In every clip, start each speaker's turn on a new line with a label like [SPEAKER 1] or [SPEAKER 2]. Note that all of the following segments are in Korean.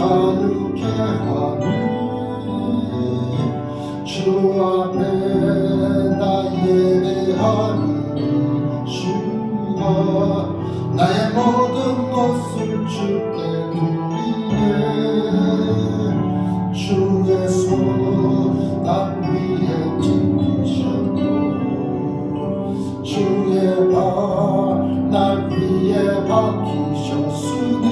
[SPEAKER 1] 자유케 하니 주 앞에 나 예배하니 주가 나의 모든 것을 주께 드리네 주의 손 난 위에 지키셨고 주의 발 날 위에 박히셨으니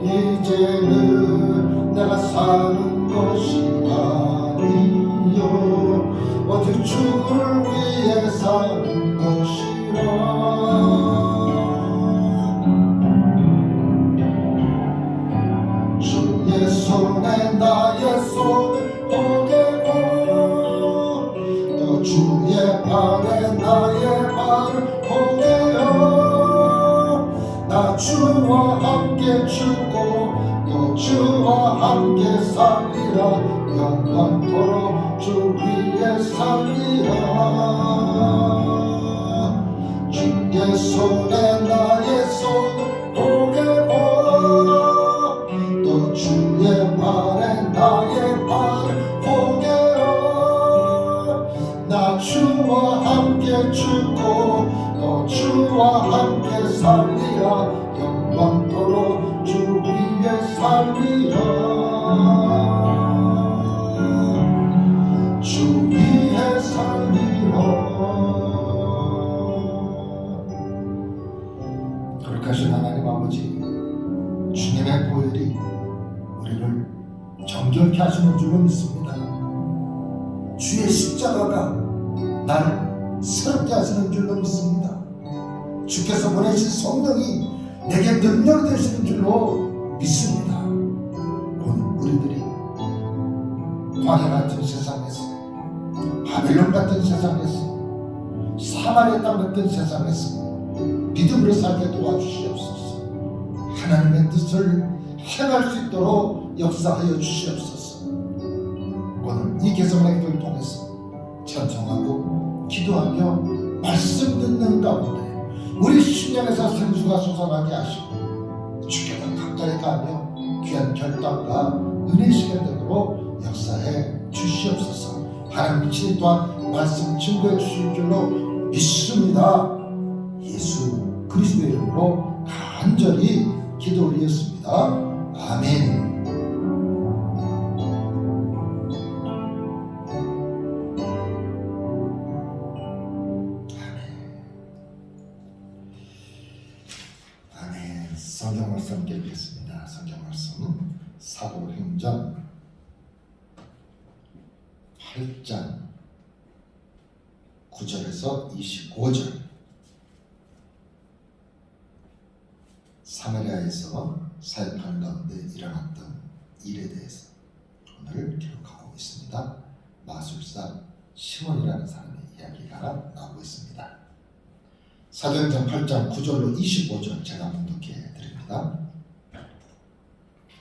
[SPEAKER 1] 이제는 내가 사는 것이 아니요 오직 주를 위해 사는 것이라 주의 손에 나의 손을 포개고 또 주의 발에 나의 발을 포개어 나 주와 함께 죽고 또 주와 함께 살리라 영원토록 주 위에 살리라 주의 손에 나의 손을 포개고 또 주의 발에 나의 발을 포개어 나 주와 함께 죽고 또 주와 함께 살리라 영원토록 주 위에 살리라 주 위에 살리라 거룩하신 하나님 아버지 주님의 보혈이 우리를 정결케 하시는 줄로 믿습니다. 주의 십자가가 나를 새롭게 하시는 줄로 믿습니다. 주께서 보내신 성령이 내게 능력이 되시는 줄로 믿습니다. 오늘 우리들이 광야 같은 세상에서 바벨론 같은 세상에서 사마리아 땅 같은 세상에서 믿음으로 살게 도와주시옵소서. 하나님의 뜻을 행할 수 있도록 역사하여 주시옵소서. 오늘 이 개성의 기도를 통해서 찬송하고 기도하며 말씀 듣는 가운데 우리 심령에서 생수가 솟아나게 하시고 주께 더 가까이 가며 귀한 결단과 은혜 시간 되도록 역사해 주시옵소서. 하나님 친히 또한 말씀 증거해 주실 줄로 믿습니다. 예수 그리스도의 이름으로 간절히 기도 올렸습니다. 아멘. 성경 말씀 함께 읽겠습니다. 성경 말씀 사도행전 8장 9절에서 25절 사마리아에서 사역하는 가운데 일어났던 일에 대해서 오늘 기록하고 있습니다. 마술사 시몬이라는 사람의 이야기가 나오고 있습니다. 사도행전 8장 9절로 25절 제가 봉독해 드립니다.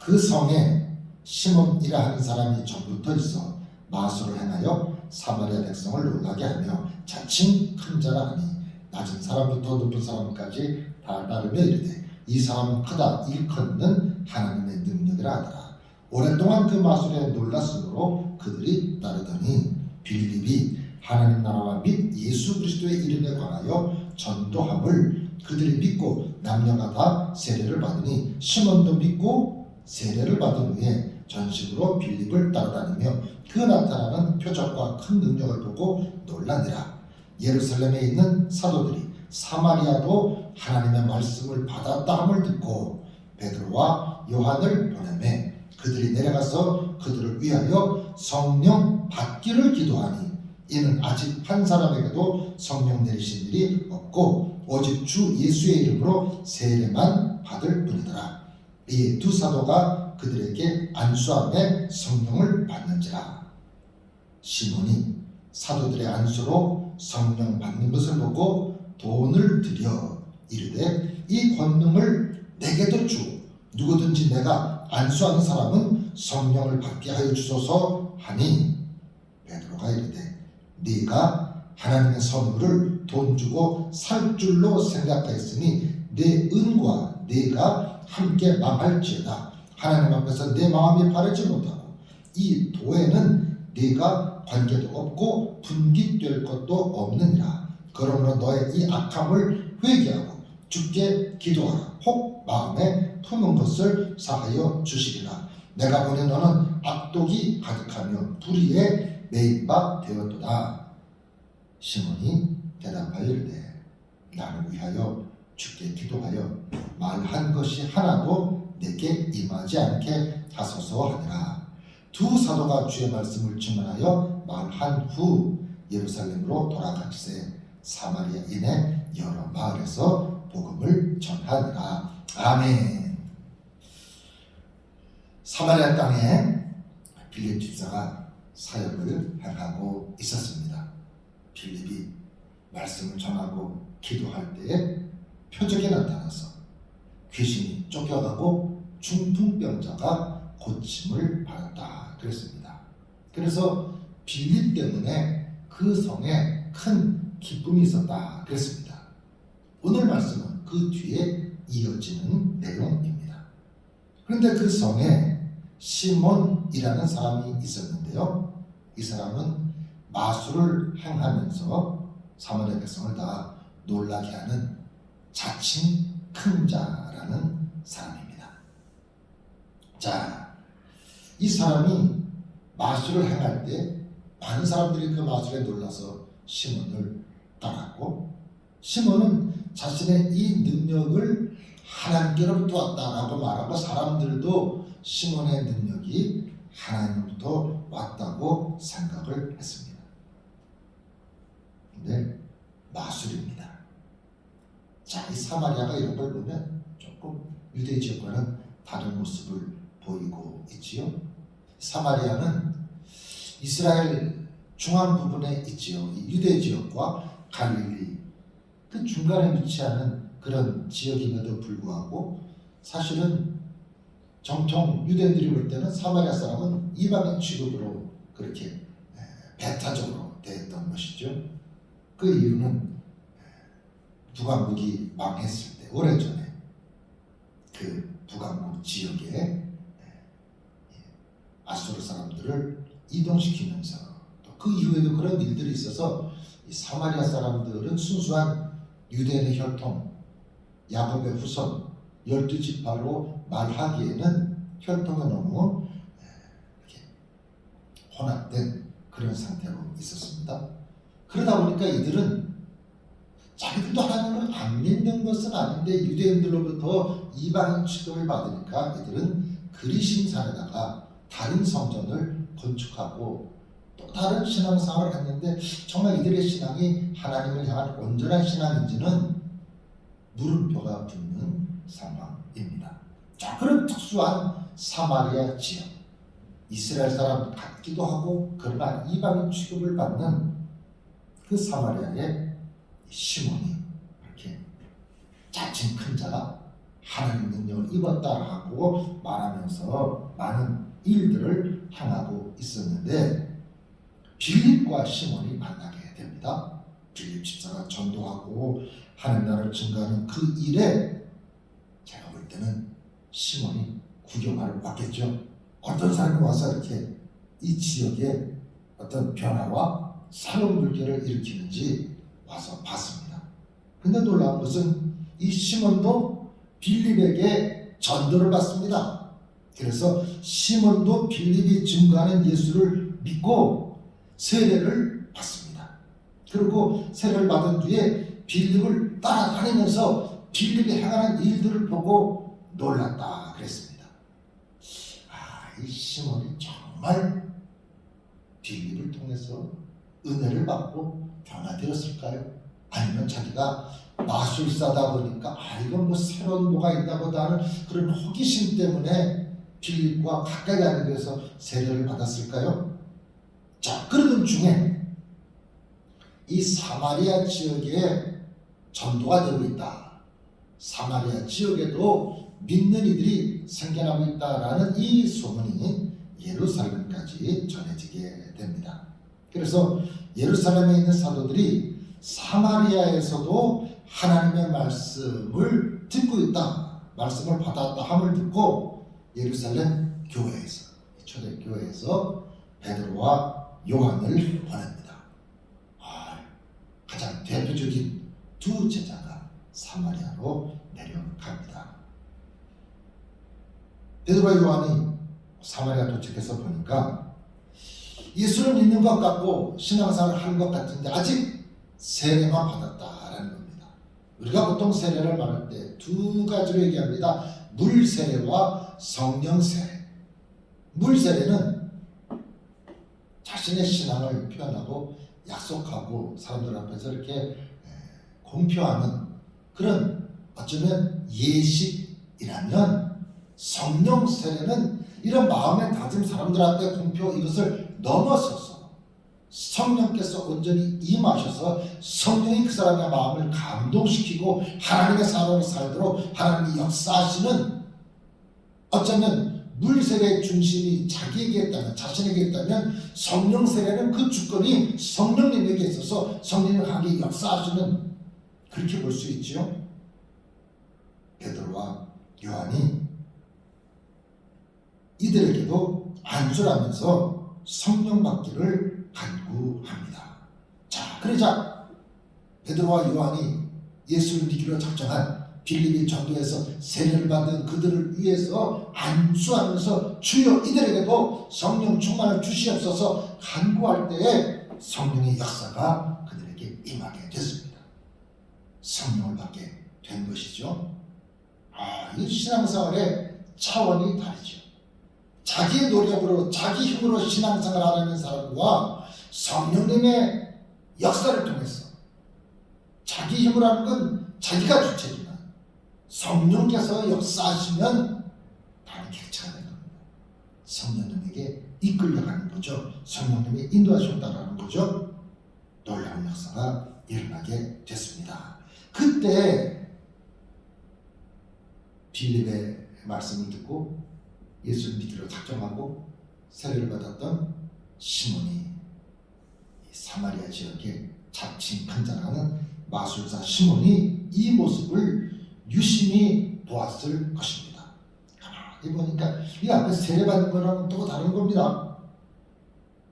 [SPEAKER 1] 그 성에 시몬이라 하는 사람이 전부터 있어 마술을 행하여 사마리아 백성을 놀라게 하며 자칭 큰 자라 하니 낮은 사람부터 높은 사람까지 다 따르며 이르되 이 사람은 크다 일컫는 하나님의 능력이라 하더라. 오랫동안 그 마술에 놀랐으므로 그들이 따르더니 빌립이 하나님 나라와 및 예수 그리스도의 이름에 관하여 전도함을 그들이 믿고 남녀가 다 세례를 받으니 시몬도 믿고 세례를 받은 후에 전식으로 빌립을 따라다니며 그 나타나는 표적과 큰 능력을 보고 놀라니라. 예루살렘에 있는 사도들이 사마리아도 하나님의 말씀을 받았다 함을 듣고 베드로와 요한을 보내매 그들이 내려가서 그들을 위하여 성령 받기를 기도하니 이는 아직 한 사람에게도 성령 내리신 일이 없고 오직 주 예수의 이름으로 세례만 받을 뿐이더라. 이 두 사도가 그들에게 안수함에 성령을 받는지라. 시몬이 사도들의 안수로 성령 받는 것을 보고 돈을 들여 이르되 이 권능을 내게도 주 누구든지 내가 안수하는 사람은 성령을 받게 하여 주소서 하니 베드로가 이르되 네가 하나님의 선물을 돈 주고 살 줄로 생각하였으니 내 은과 네가 함께 망할지어다. 하나님 앞에서 내 마음이 바르지 못하고 이 도에는 네가 관계도 없고 분깃될 것도 없느니라. 그러므로 너의 이 악함을 회개하고 주께 기도하라. 혹 마음에 품은 것을 사하여 주시리라. 내가 보니 너는 악독이 가득하며 불의에 매인 바 되었도다. 시몬이 대답하여 이르되 나를 위하여 주께 기도하여 말한 것이 하나도 내게 임하지 않게 하소서 하니라. 두 사도가 주의 말씀을 증언하여 말한 후 예루살렘으로 돌아가시되 사마리아인의 여러 마을에서 복음을 전하니라. 아멘. 사마리아 땅에 빌립 집사가 사역을 행하고 있었습니다. 빌립이 말씀을 전하고 기도할 때에 표적이 나타나서 귀신이 쫓겨가고 중풍병자가 고침을 받았다 그랬습니다. 그래서 빌립 때문에 그 성에 큰 기쁨이 있었다 그랬습니다. 오늘 말씀은 그 뒤에 이어지는 내용입니다. 그런데 그 성에 시몬이라는 사람이 있었는데요. 이 사람은 마술을 행하면서 사마리아 백성을 다 놀라게 하는 자칭 큰 자라는 사람입니다. 자, 이 사람이 마술을 행할 때 많은 사람들이 그 마술에 놀라서 시몬을 따랐고, 시몬은 자신의 이 능력을 하나님께로부터 왔다라고 말하고 사람들도 시몬의 능력이 하나님으로부터 왔다고 생각을 했습니다. 근데 마술입니다. 자, 이 사마리아가 이런 걸 보면 조금 유대 지역과는 다른 모습을 보이고 있지요. 사마리아는 이스라엘 중앙 부분에 있지요. 이 유대 지역과 갈릴리 그 중간에 위치하는 그런 지역임에도 불구하고 사실은 정통 유대인들이 볼 때는 사마리아 사람은 이방인 취급으로 그렇게 배타적으로 대했던 것이죠. 그 이유는 북왕국이 망했을 때 오래전에 그 북왕국 지역에 아수르 사람들을 이동시키면서 또 그 이후에도 그런 일들이 있어서 이 사마리아 사람들은 순수한 유대인의 혈통, 야곱의 후손, 12지파로 말하기에는 혈통이 너무 이렇게 혼합된 그런 상태로 있었습니다. 그러다 보니까 이들은 자기들도 하나님을 안 믿는 것은 아닌데 유대인들로부터 이방인 취급을 받으니까 이들은 그리심산에다가 다른 성전을 건축하고 또 다른 신앙생활을 했는데 정말 이들의 신앙이 하나님을 향한 온전한 신앙인지는 물음표가 붙는 상황입니다. 자, 그런 특수한 사마리아 지역, 이스라엘 사람 같기도 하고 그러나 이방인 취급을 받는 그 사마리아의 시몬이 이렇게 자칭 큰 자가 하나님 능력을 입었다라고 말하면서 많은 일들을 행하고 있었는데 빌립과 시몬이 만나게 됩니다. 빌립 집사가 전도하고 하나님 나라를 증거하는 그 일에 제가 볼 때는 시몬이 구경하러 왔겠죠. 어떤 사람이 와서 이렇게 이 지역에 어떤 변화와 새로운 물결을 일으키는지 와서 봤습니다. 근데 놀라운 것은 이 시몬도 빌립에게 전도를 받습니다. 그래서 시몬도 빌립이 증거하는 예수를 믿고 세례를 받습니다. 그리고 세례를 받은 뒤에 빌립을 따라다니면서 빌립이 행하는 일들을 보고 놀랐다 그랬습니다. 이 시몬이 정말 빌립을 통해서 은혜를 받고 변화되었을까요? 아니면 자기가 마술사다 보니까 이건 뭐 새로운 뭐가 있나 보다 하는 그런 호기심 때문에 빌립과 가까이 가기 위해서 세례를 받았을까요? 자, 그러던 중에 이 사마리아 지역에 전도가 되고 있다. 사마리아 지역에도 믿는 이들이 생겨나고 있다라는 이 소문이 예루살렘까지 전해지게 됩니다. 그래서 예루살렘에 있는 사도들이 사마리아에서도 하나님의 말씀을 듣고 있다, 말씀을 받았다 함을 듣고 예루살렘 교회에서, 초대교회에서 베드로와 요한을 보냅니다. 가장 대표적인 두 제자가 사마리아로 내려갑니다. 베드로와 요한이 사마리아 도착해서 보니까 예수를 믿는 것 같고 신앙생활을 하는 것 같은데 아직 세례만 받았다라는 겁니다. 우리가 보통 세례를 말할 때 두 가지로 얘기합니다. 물 세례와 성령 세례. 물 세례는 자신의 신앙을 표현하고 약속하고 사람들 앞에서 이렇게 공표하는 그런 어쩌면 예식이라면, 성령 세례는 이런 마음의 다짐, 사람들 앞에 공표, 이것을 넘어서서 성령께서 온전히 임하셔서 성령이 그 사람의 마음을 감동시키고 하나님의 사람이 살도록 하나님이 역사하시는, 어쩌면 물 세례의 중심이 자기에게 있다면, 자신에게 있다면 성령 세례는 그 주권이 성령님에게 있어서 성령이 강하게 역사하시는, 그렇게 볼 수 있지요. 베드로와 요한이 이들에게도 안수하면서 성령 받기를 간구합니다. 자, 그러자 베드로와 요한이 예수를 믿기로 작정한 빌립이 전도에서 세례를 받은 그들을 위해서 안수하면서 주여 이들에게도 성령 충만을 주시옵소서 간구할 때에 성령의 역사가 그들에게 임하게 됐습니다. 성령을 받게 된 것이죠. 이 신앙생활의 차원이 다르죠. 자기의 노력으로, 자기 힘으로 신앙생활을 하려는 사람과 성령님의 역사를 통해서, 자기 힘으로 하는 건 자기가 주체지만 성령께서 역사하시면 다른 객체가 되는 겁니다. 성령님에게 이끌려가는 거죠. 성령님이 인도하셨다라는 거죠. 놀라운 역사가 일어나게 됐습니다. 그때 빌립의 말씀을 듣고 예수를 믿기로 작정하고 세례를 받았던 시몬이, 사마리아 지역에 자칭 큰 자라는 마술사 시몬이 이 모습을 유심히 보았을 것입니다. 가만히 보니까 이 앞에 세례받는 거랑 또 다른 겁니다.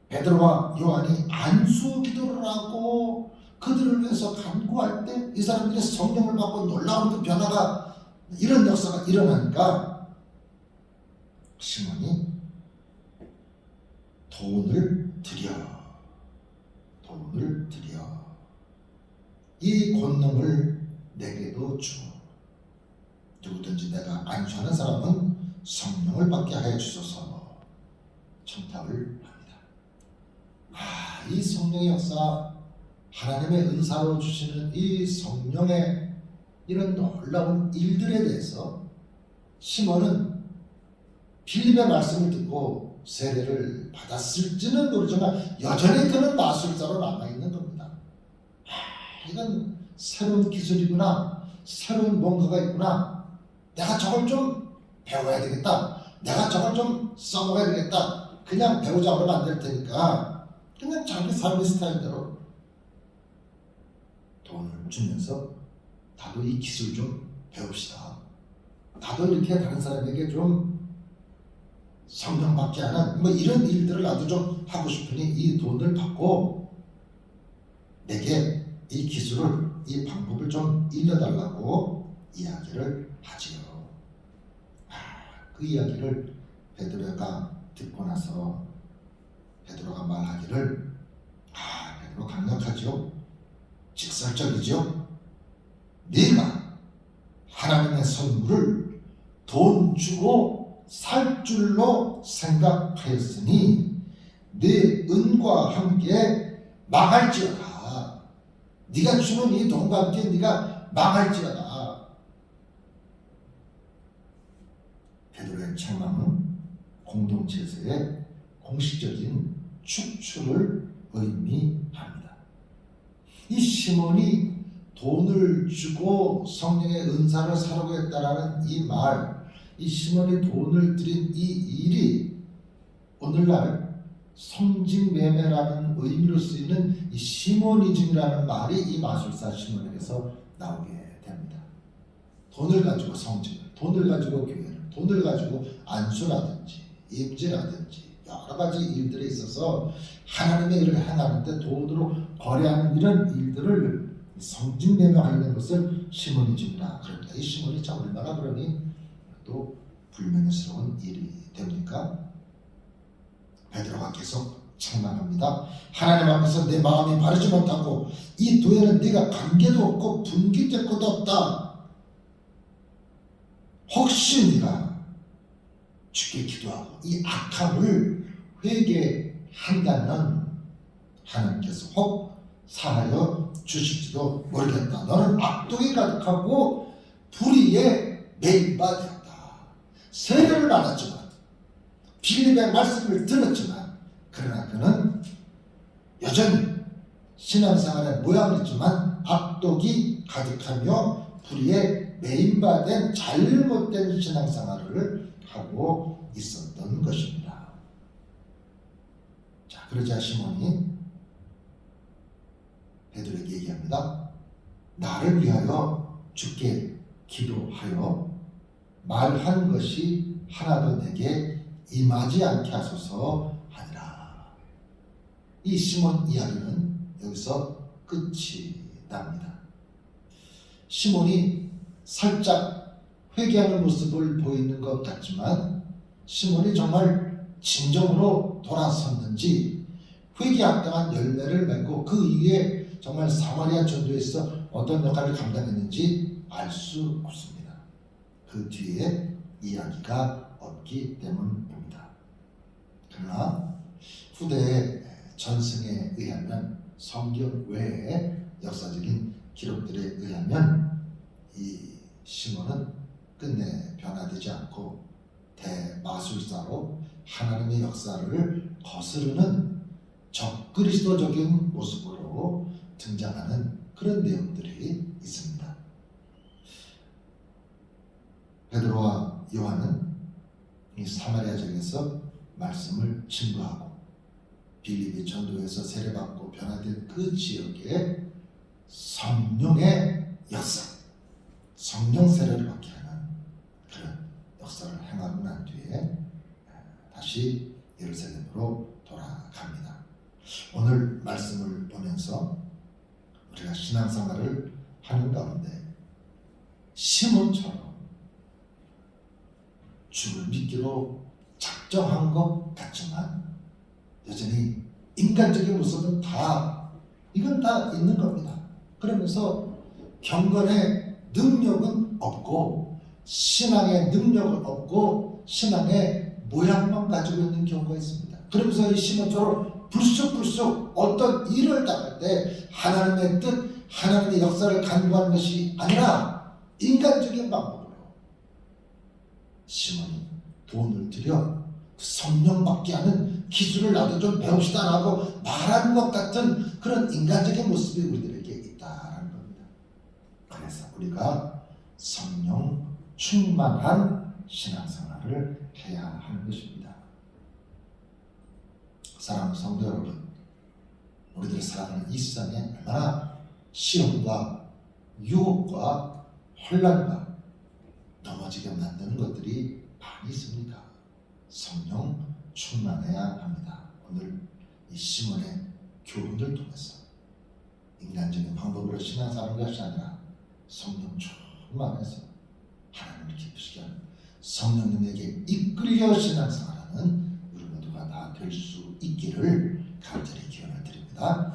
[SPEAKER 1] 베드로와 요한이 안수 기도를 하고 그들을 위해서 간구할 때 이 사람들이 성령을 받고 놀라운 그 변화가, 이런 역사가 일어나니까 시몬이 돈을 들여 이 권능을 내게도 주어 누구든지 내가 안수하는 사람은 성령을 받게 하여 주소서 청탁을 합니다. 이 성령의 역사, 하나님의 은사로 주시는 이 성령의 이런 놀라운 일들에 대해서 시몬은 빌립의 말씀을 듣고 세례를 받았을지는 모르지만 여전히 그는 마술사로 남아있는 겁니다. 이건 새로운 기술이구나, 새로운 뭔가가 있구나, 내가 저걸 좀 배워야 되겠다, 내가 저걸 좀 써먹어야 되겠다, 그냥 배우자 그러면 안 될 테니까 그냥 자기 삶의 스타일대로 돈을 주면서 나도 이 기술 좀 배웁시다, 나도 이렇게 다른 사람에게 좀 성령 받게 하는 이런 일들을 나도 좀 하고 싶으니 이 돈을 받고 내게 이 기술을, 이 방법을 좀 일러달라고 이야기를 하지요. 그 이야기를 베드로가 듣고 나서 베드로가 말하기를, 베드로 강력하죠. 직설적이죠. 네가 하나님의 선물을 돈 주고 살 줄로 생각하였으니 네 은과 함께 망할지어다. 네가 주는 이 돈과 함께 네가 망할지어다. 베드로의 책망은 공동체에서의 공식적인 축출을 의미합니다. 이 시몬이 돈을 주고 성령의 은사를 사려고 했다라는 이 말, 이 시몬이 돈을 들인 이 일이 오늘날 성직매매라는 의미로 쓰이는 이 시모니즘이라는 말이 이 마술사 시몬에게서 나오게 됩니다. 돈을 가지고 성직을, 돈을 가지고 교회를, 돈을 가지고 안수라든지 임지라든지 여러 가지 일들에 있어서 하나님의 일을 행하는데 돈으로 거래하는 이런 일들을 성진매매 하려는 것을 시몬이 집이라 그럽니다. 이 시몬이 참 얼마나 그러니 또 불명예스러운 일이 됩니까? 베드로가 계속 책망합니다. 하나님 앞에서 내 마음이 바르지 못하고 이 도에는 네가 관계도 없고 분깃될 것도 없다. 혹시 네가 주께 기도하고 이 악함을 회개한다면 하나님께서 혹 사하여 주실지도 모르겠다. 너는 악독이 가득하고 불의에 매인바 되었다. 세례를 받았지만 빌립의 말씀을 들었지만 그러나 그는 여전히 신앙생활의 모양을 있지만 악독이 가득하며 불의에 매인바된 잘못된 신앙생활을 하고 있었던 것입니다. 자, 그러자 시몬이 베드로에게 얘기합니다. 나를 위하여 주께 기도하여 말한 것이 하나도 내게 임하지 않게 하소서 하니라. 이 시몬 이야기는 여기서 끝이 납니다. 시몬이 살짝 회개하는 모습을 보이는 것 같지만 시몬이 정말 진정으로 돌아섰는지 회개합당한 열매를 맺고 그 이후에 정말 사마리아 전도에서 어떤 역할을 감당했는지 알 수 없습니다. 그 뒤에 이야기가 없기 때문입니다. 그러나 후대의 전승에 의하면 성경 외의 역사적인 기록들에 의하면 이 시몬은 끝내 변화되지 않고 대마술사로 하나님의 역사를 거스르는 적그리스도적인 모습으로 등장하는 그런 내용들이 있습니다. 베드로와 요한은 이 사마리아 지역에서 말씀을 증거하고 빌립이 전도에서 세례받고 변화된 그 지역에 성령의 역사, 성령 세례를 받게 하는 그런 역사를 행하고 난 뒤에 다시 예루살렘으로 돌아갑니다. 오늘 말씀을 보면서 우리가 신앙생활을 하는 가운데 시몬처럼 주를 믿기로 작정한 것 같지만 여전히 인간적인 모습은 이건 다 있는 겁니다. 그러면서 경건의 능력은 없고 신앙의 능력은 없고 신앙의 모양만 가지고 있는 경우가 있습니다. 그러면서 이 시몬처럼 불쑥불쑥 어떤 일을 당할 때 하나님의 뜻, 하나님의 역사를 간구하는 것이 아니라 인간적인 방법으로 시몬이 돈을 들여 성령 받게 하는 기술을 나도 좀 배웁시다라고 말하는 것 같은 그런 인간적인 모습이 우리들에게 있다라는 겁니다. 그래서 우리가 성령 충만한 신앙생활을 해야 하는 것입니다. 사랑하는 성도 여러분, 우리들이 살아가는 이 세상에 얼마나 시험과 유혹과 혼란과 넘어지게 만드는 것들이 많이 있습니까? 성령 충만해야 합니다. 오늘 이 시몬의 교훈을 통해서 인간적인 방법으로 신앙생활하는 것이 아니라 성령 충만해서 하나님을 기쁘시게 하는 성령님에게 이끌려 신앙생활하는 우리 모두가 다 될 수 있기를 간절히 기원을 드립니다.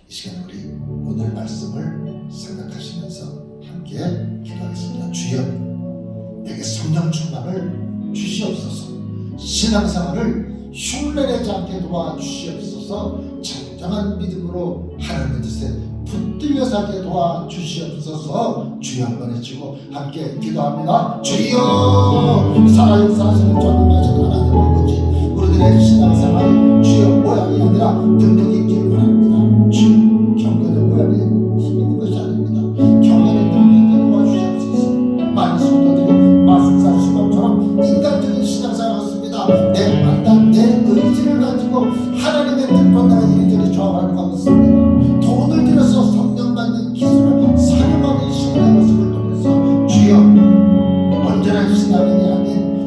[SPEAKER 1] 이 시간에 우리 오늘 말씀을 생각하시면서 함께 기도하겠습니다. 주여, 내게 성령 충만을 주시옵소서. 신앙생활을 흉내내지 않게 도와주시옵소서. 진정한 믿음으로 하나님의 뜻에 붙들려 살게 도와주시옵소서. 주여 한번 해주고 함께 기도합니다. 주여, 살아있사시는 전능하신 하나님 아버지, 우리들의 신앙생활 주여 모양이 아니라 능력이 있기를 바랍니다. 주여, 경건의 모양이 힘 있는 것이 아닙니다. 경건의 능력이 있게 도와주시옵소서. 많은 성도들이 마술사 시몬처럼 인간적인 신앙생활을 했습니다. 내 판단, 내 의지를 가지고 하나님의 뜻과 나의 이리저리 저항하는 것 같습니다. 돈을 들여서 성령 받는 기술을 사용하는 신의 모습을 통해서 주여, 온전한 신앙인이 아닌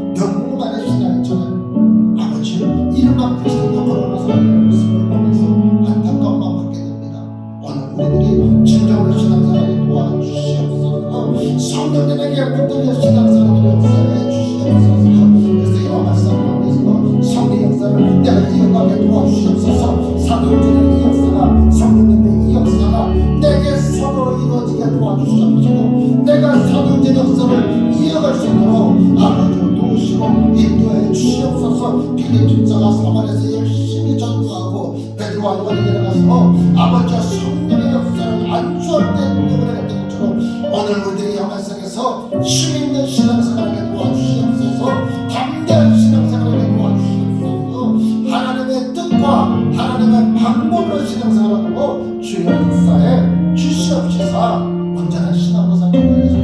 [SPEAKER 1] 예수님의 군사가 사마리아에서 열심히 전도하고 베드로와 요한이 내려가서 아버지와 성령의 역사를 안수할 때 능력을 했던 것처럼 오늘 우리들이 영화상에서 힘있는 신앙생활을 도와주시옵소서. 담대한 신앙생활을 도와주시옵소서. 하나님의 뜻과 하나님의 방법으로 신앙생활하고 주의 역사에 주시옵시사 온전한 신앙으로 살기 위해서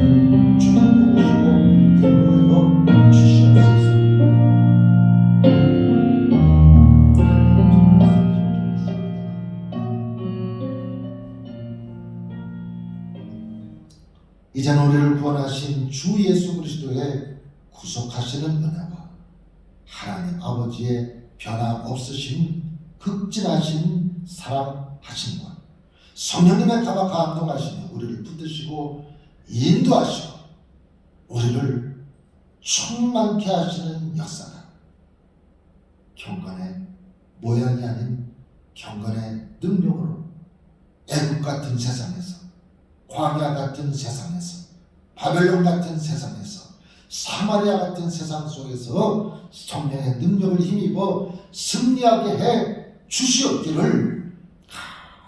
[SPEAKER 1] 주님 보시고 인도하여 주시옵소서. 이제는 우리를 구원하신 주 예수 그리스도의 구속하시는 은혜와 하나님 아버지의 변함없으신 극진하신 사랑하심과 성령님의 가마 감동하시며 우리를 붙드시고 인도하시고 우리를 충만케 하시는 역사가 경건의 모양이 아닌 경건의 능력으로 애국 같은 세상에서, 광야 같은 세상에서, 바벨론 같은 세상에서, 사마리아 같은 세상 속에서 성령의 능력을 힘입어 승리하게 해 주시옵기를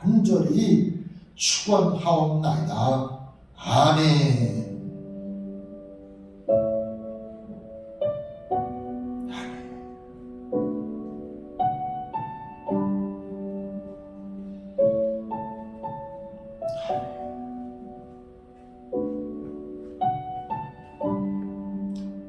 [SPEAKER 1] 간절히 축원하옵나이다. 아멘.